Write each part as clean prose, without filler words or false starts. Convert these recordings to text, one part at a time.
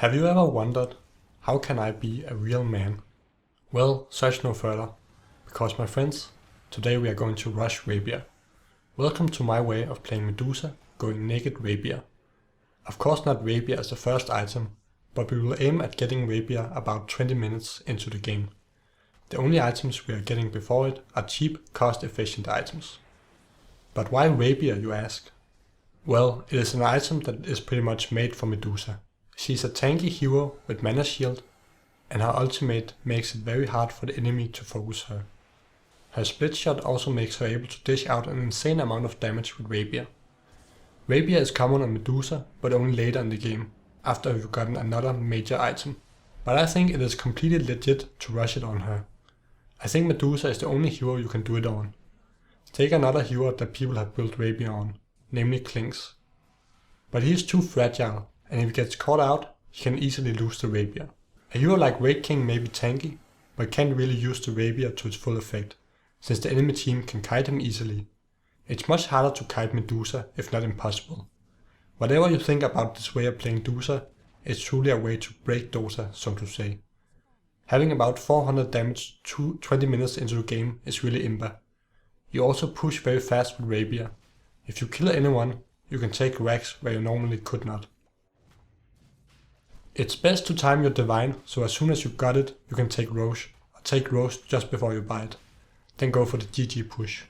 Have you ever wondered, how can I be a real man? Well, search no further, because my friends, today we are going to rush Rapier. Welcome to my way of playing Medusa, going naked Rapier. Of course not Rapier as the first item, but we will aim at getting Rapier about 20 minutes into the game. The only items we are getting before it are cheap, cost-efficient items. But why Rapier, you ask? Well, it is an item that is pretty much made for Medusa. She is a tanky hero with mana shield, and her ultimate makes it very hard for the enemy to focus her. Her split shot also makes her able to dish out an insane amount of damage with Rapier. Rapier is common on Medusa, but only later in the game, after we've gotten another major item. But I think it is completely legit to rush it on her. I think Medusa is the only hero you can do it on. Take another hero that people have built Rapier on, namely Klinks. But he is too fragile, and if he gets caught out, he can easily lose the Rapier. A hero like Raid King may be tanky, but can't really use the Rapier to its full effect, since the enemy team can kite him easily. It's much harder to kite Medusa, if not impossible. Whatever you think about this way of playing Medusa, it's truly a way to break dota, so to say. Having about 400 damage 20 minutes into the game is really imba. You also push very fast with Rapier. If you kill anyone, you can take racks where you normally could not. It's best to time your divine, so as soon as you got it, you can take Rosh, or take Rosh just before you buy it. Then go for the GG push.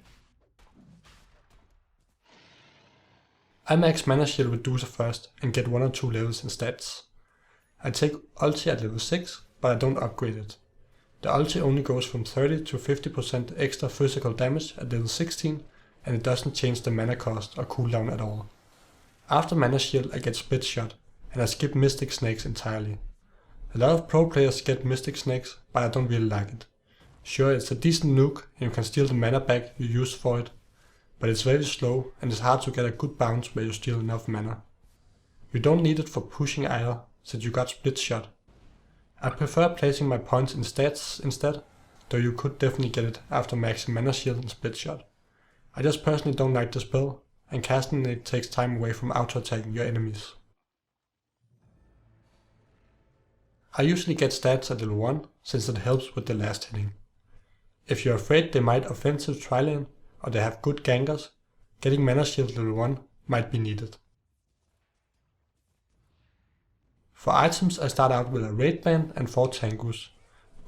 I max mana shield with Medusa first and get 1 or 2 levels in stats. I take ulti at level 6, but I don't upgrade it. The ulti only goes from 30 to 50% extra physical damage at level 16, and it doesn't change the mana cost or cooldown at all. After mana shield I get split shot, and I skip Mystic Snakes entirely. A lot of pro players get Mystic Snakes, but I don't really like it. Sure, it's a decent nuke and you can steal the mana back you used for it, but it's very slow and it's hard to get a good bounce where you steal enough mana. You don't need it for pushing either, since you got split shot. I prefer placing my points in stats instead, though you could definitely get it after maxing mana shield and split shot. I just personally don't like the spell, and casting it takes time away from auto-attacking your enemies. I usually get stats at level 1, since it helps with the last hitting. If you're afraid they might offensive tri-lane, or they have good gankers, getting mana shield level 1 might be needed. For items I start out with a raid band and 4 tangus,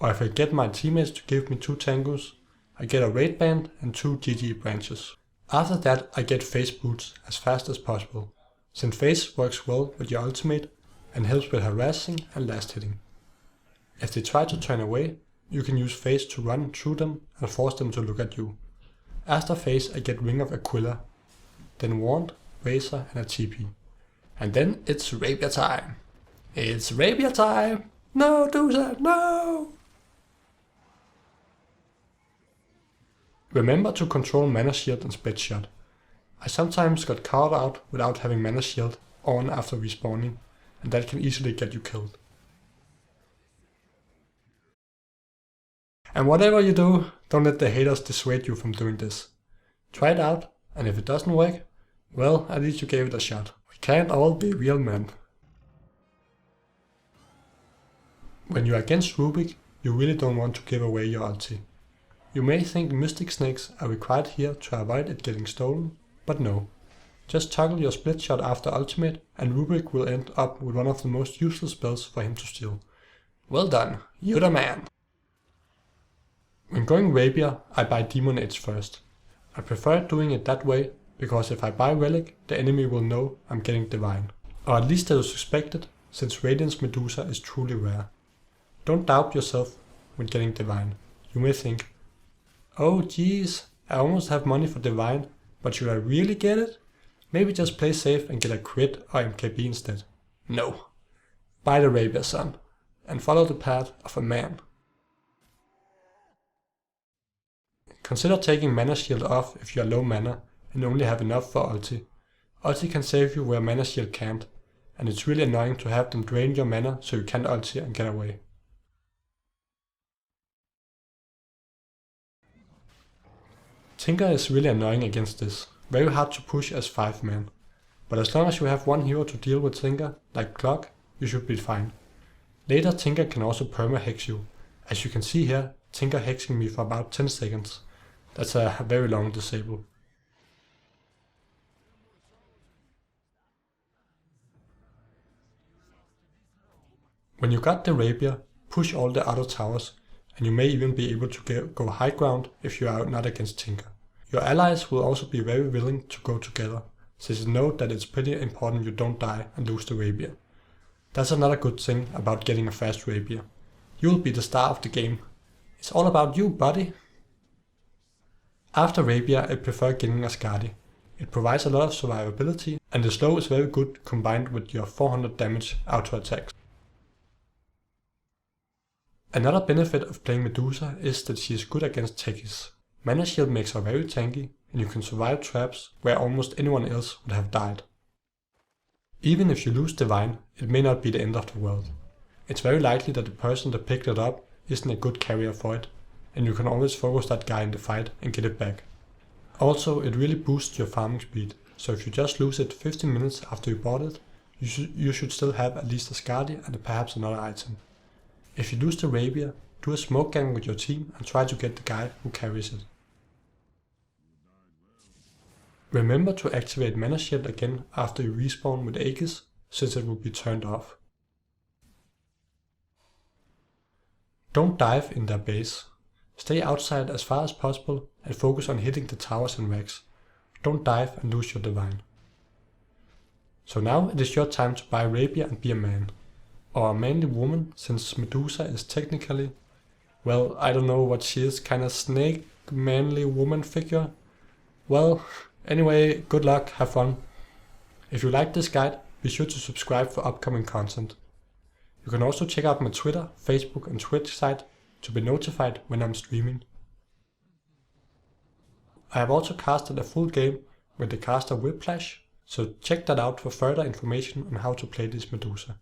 or if I get my teammates to give me 2 tangus, I get a raid band and 2 GG branches. After that I get phase boots as fast as possible, since phase works well with your ultimate and helps with harassing and last hitting. If they try to turn away, you can use phase to run through them and force them to look at you. After phase I get Ring of Aquila, then Wand, Razor and a TP. And then it's Rapier time! It's Rapier time! No, Medusa, no! Remember to control mana shield and split shot. I sometimes got caught out without having mana shield on after respawning, and that can easily get you killed. And whatever you do, don't let the haters dissuade you from doing this. Try it out, and if it doesn't work, well, at least you gave it a shot. We can't all be real men. When you're against Rubik, you really don't want to give away your ulti. You may think Mystic Snakes are required here to avoid it getting stolen, but no. Just toggle your split shot after ultimate and Rubik will end up with one of the most useless spells for him to steal. Well done, you're the man! When going Rapier, I buy Demon Edge first. I prefer doing it that way, because if I buy Relic, the enemy will know I'm getting Divine. Or at least they will suspect it, since Radiance Medusa is truly rare. Don't doubt yourself when getting Divine. You may think, oh geez, I almost have money for Divine, but should I really get it? Maybe just play safe and get a crit or MKB instead. No. Buy the Rapier, son, and follow the path of a man. Consider taking mana shield off if you are low mana and only have enough for ulti. Ulti can save you where mana shield can't, and it's really annoying to have them drain your mana so you can't ulti and get away. Tinker is really annoying against this, very hard to push as 5-man. But as long as you have one hero to deal with Tinker, like Clock, you should be fine. Later Tinker can also perma-hex you. As you can see here, Tinker hexing me for about 10 seconds. That's a very long disable. When you got the Rapier, push all the other towers, and you may even be able to go high ground if you are not against Tinker. Your allies will also be very willing to go together, since note that it's pretty important you don't die and lose the Rapier. That's another good thing about getting a fast Rapier. You'll be the star of the game. It's all about you, buddy! After Rapier, I prefer getting a Skadi. It provides a lot of survivability, and the slow is very good combined with your 400 damage auto attacks. Another benefit of playing Medusa is that she is good against techies. Mana shield makes her very tanky, and you can survive traps where almost anyone else would have died. Even if you lose Divine, it may not be the end of the world. It's very likely that the person that picked it up isn't a good carrier for it, and you can always focus that guy in the fight and get it back. Also, it really boosts your farming speed, so if you just lose it 15 minutes after you bought it, you should still have at least a Skadi and perhaps another item. If you lose the Rapier, do a smoke gang with your team and try to get the guy who carries it. Remember to activate Mana Shield again after you respawn with Aegis, since it will be turned off. Don't dive in their base. Stay outside as far as possible and focus on hitting the towers and racks. Don't dive and lose your Divine. So now it is your time to buy Rapier and be a man. Or a manly woman, since Medusa is technically, well, I don't know what she is, kinda snake manly woman figure. Well, anyway, good luck, have fun. If you like this guide, be sure to subscribe for upcoming content. You can also check out my Twitter, Facebook and Twitch site to be notified when I'm streaming. I have also casted a full game with the caster Whiplash, so check that out for further information on how to play this Medusa.